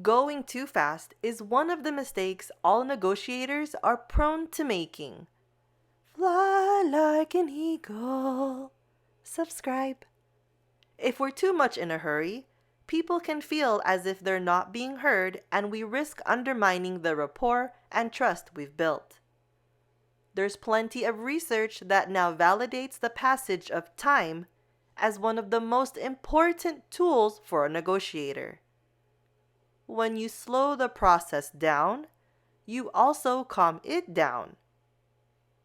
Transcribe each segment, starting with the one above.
Going too fast is one of the mistakes all negotiators are prone to making. Fly like an eagle. Subscribe. If we're too much in a hurry, people can feel as if they're not being heard, and we risk undermining the rapport and trust we've built. There's plenty of research that now validates the passage of time as one of the most important tools for a negotiator. When you slow the process down, you also calm it down.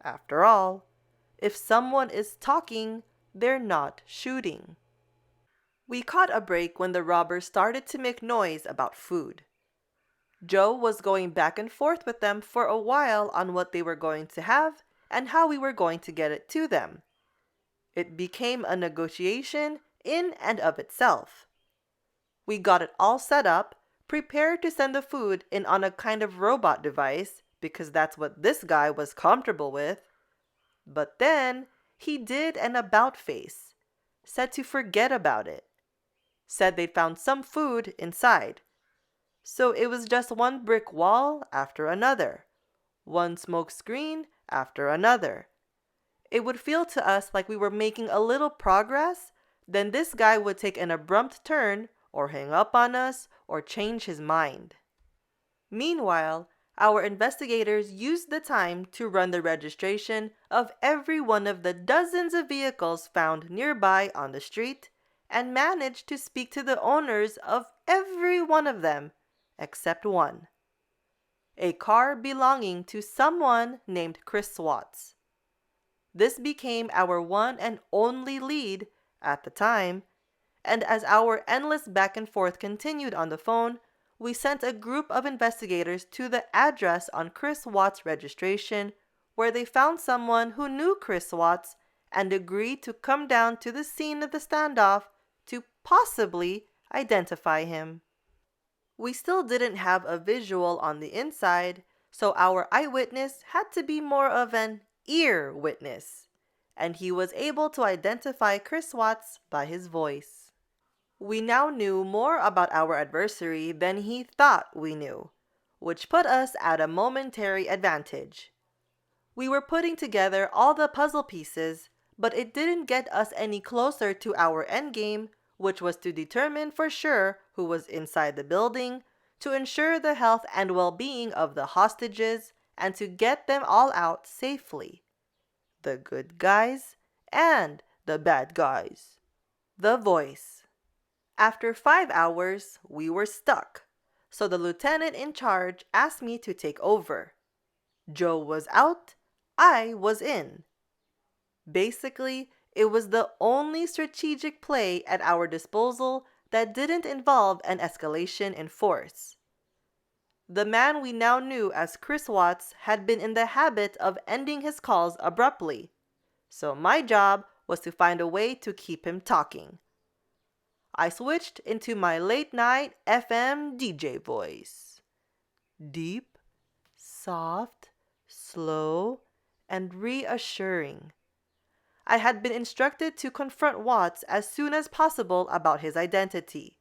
After all, if someone is talking, they're not shooting. We caught a break when the robbers started to make noise about food. Joe was going back and forth with them for a while on what they were going to have and how we were going to get it to them. It became a negotiation in and of itself. We got it all set up, prepared to send the food in on a kind of robot device because that's what this guy was comfortable with. But then he did an about face, said to forget about it, said they'd found some food inside. So it was just one brick wall after another, one smoke screen after another. It would feel to us like we were making a little progress, then this guy would take an abrupt turn or hang up on us or change his mind. Meanwhile, our investigators used the time to run the registration of every one of the dozens of vehicles found nearby on the street and managed to speak to the owners of every one of them except one. A car belonging to someone named Chris Watts. This became our one and only lead at the time, and as our endless back and forth continued on the phone, we sent a group of investigators to the address on Chris Watts' registration, where they found someone who knew Chris Watts and agreed to come down to the scene of the standoff to possibly identify him. We still didn't have a visual on the inside, so our eyewitness had to be more of an ear witness, and he was able to identify Chris Watts by his voice. We now knew more about our adversary than he thought we knew, which put us at a momentary advantage. We were putting together all the puzzle pieces, but it didn't get us any closer to our endgame, which was to determine for sure who was inside the building, to ensure the health and well-being of the hostages, and to get them all out safely. The good guys and the bad guys. The voice. After 5 hours, we were stuck, so the lieutenant in charge asked me to take over. Joe was out, I was in. Basically, it was the only strategic play at our disposal that didn't involve an escalation in force. The man we now knew as Chris Watts had been in the habit of ending his calls abruptly, so my job was to find a way to keep him talking. I switched into my late-night FM DJ voice. Deep, soft, slow, and reassuring. I had been instructed to confront Watts as soon as possible about his identity.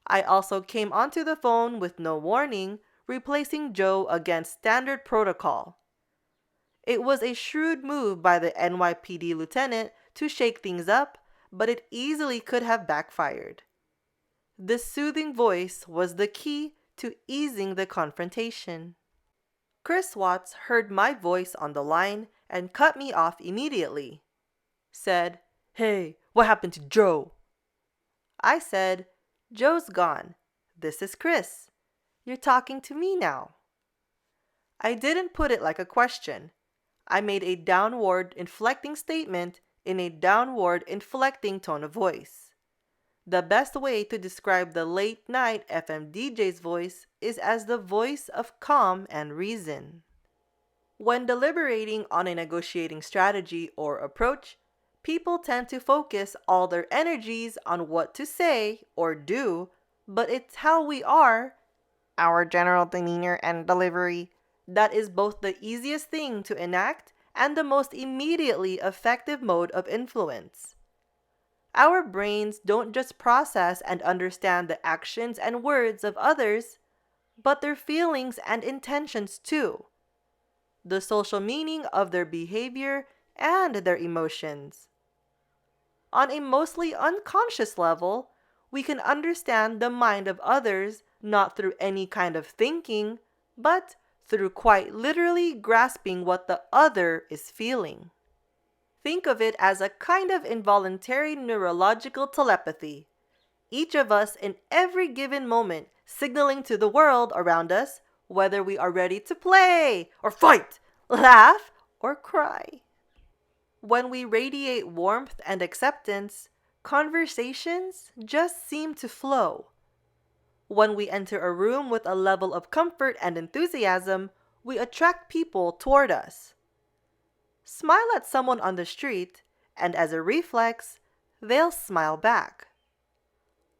I also came onto the phone with no warning, replacing Joe against standard protocol. It was a shrewd move by the NYPD lieutenant to shake things up, but it easily could have backfired. The soothing voice was the key to easing the confrontation. Chris Watts heard my voice on the line and cut me off immediately. Said, "Hey, what happened to Joe?" I said, "Joe's gone. This is Chris. You're talking to me now." I didn't put it like a question. I made a downward inflecting statement in a downward inflecting tone of voice. The best way to describe the late-night FM DJ's voice is as the voice of calm and reason. When deliberating on a negotiating strategy or approach, people tend to focus all their energies on what to say or do, but it's how we are, our general demeanor and delivery, that is both the easiest thing to enact and the most immediately effective mode of influence. Our brains don't just process and understand the actions and words of others, but their feelings and intentions too, the social meaning of their behavior and their emotions. On a mostly unconscious level, we can understand the mind of others not through any kind of thinking, but through quite literally grasping what the other is feeling. Think of it as a kind of involuntary neurological telepathy. Each of us in every given moment signaling to the world around us whether we are ready to play or fight, laugh or cry. When we radiate warmth and acceptance, conversations just seem to flow. When we enter a room with a level of comfort and enthusiasm, we attract people toward us. Smile at someone on the street, and as a reflex, they'll smile back.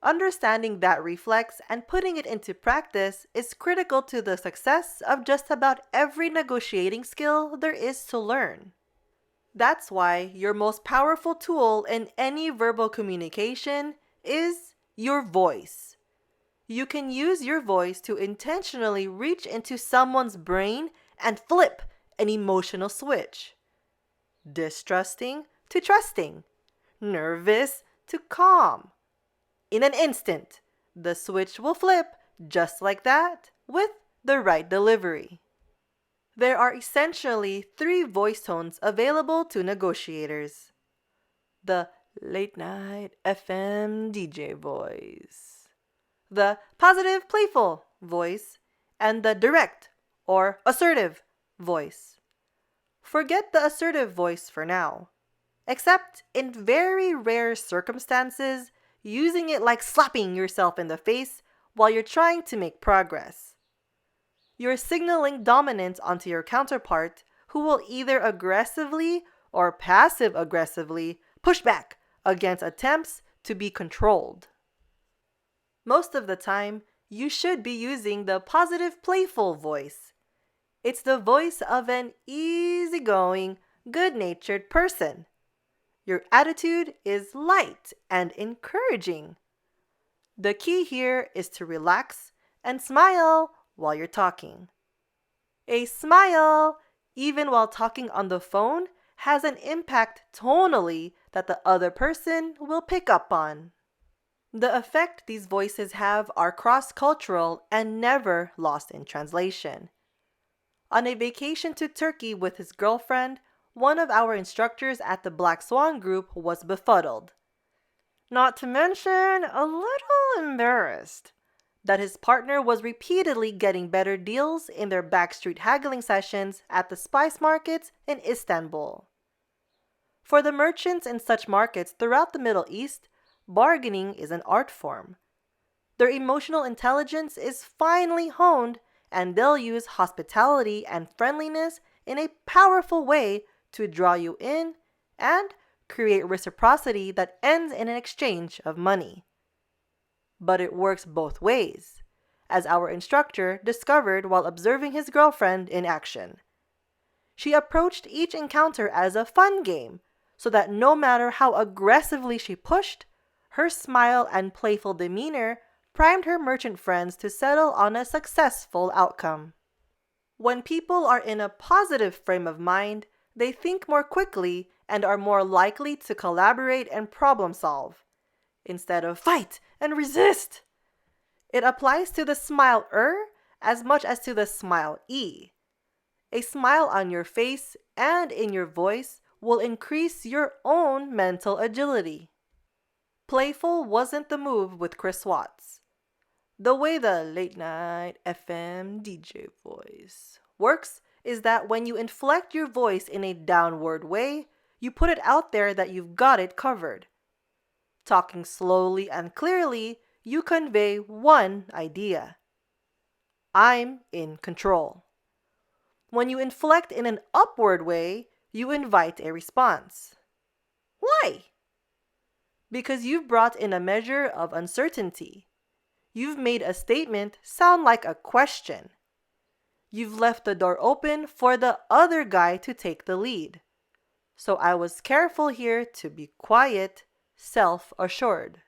Understanding that reflex and putting it into practice is critical to the success of just about every negotiating skill there is to learn. That's why your most powerful tool in any verbal communication is your voice. You can use your voice to intentionally reach into someone's brain and flip an emotional switch. Distrusting to trusting, nervous to calm. In an instant, the switch will flip just like that with the right delivery. There are essentially 3 voice tones available to negotiators. The late night FM DJ voice, the positive playful voice, and the direct or assertive voice. Forget the assertive voice for now, except in very rare circumstances, using it like slapping yourself in the face while you're trying to make progress. You're signaling dominance onto your counterpart, who will either aggressively or passive-aggressively push back against attempts to be controlled. Most of the time, you should be using the positive playful voice. It's the voice of an easygoing, good-natured person. Your attitude is light and encouraging. The key here is to relax and smile while you're talking. A smile, even while talking on the phone, has an impact tonally that the other person will pick up on. The effect these voices have are cross-cultural and never lost in translation. On a vacation to Turkey with his girlfriend, one of our instructors at the Black Swan group was befuddled. Not to mention a little embarrassed that his partner was repeatedly getting better deals in their backstreet haggling sessions at the spice markets in Istanbul. For the merchants in such markets throughout the Middle East, bargaining is an art form. Their emotional intelligence is finely honed, and they'll use hospitality and friendliness in a powerful way to draw you in and create reciprocity that ends in an exchange of money. But it works both ways, as our instructor discovered while observing his girlfriend in action. She approached each encounter as a fun game, so that no matter how aggressively she pushed, her smile and playful demeanor primed her merchant friends to settle on a successful outcome. When people are in a positive frame of mind, they think more quickly and are more likely to collaborate and problem solve, instead of fight and resist. It applies to the smile-er as much as to the smile-e. A smile on your face and in your voice will increase your own mental agility. Playful wasn't the move with Chris Watts. The way the late night FM DJ voice works is that when you inflect your voice in a downward way, you put it out there that you've got it covered. Talking slowly and clearly, you convey one idea. I'm in control. When you inflect in an upward way, you invite a response. Why? Because you've brought in a measure of uncertainty. You've made a statement sound like a question. You've left the door open for the other guy to take the lead. So I was careful here to be quiet, self-assured.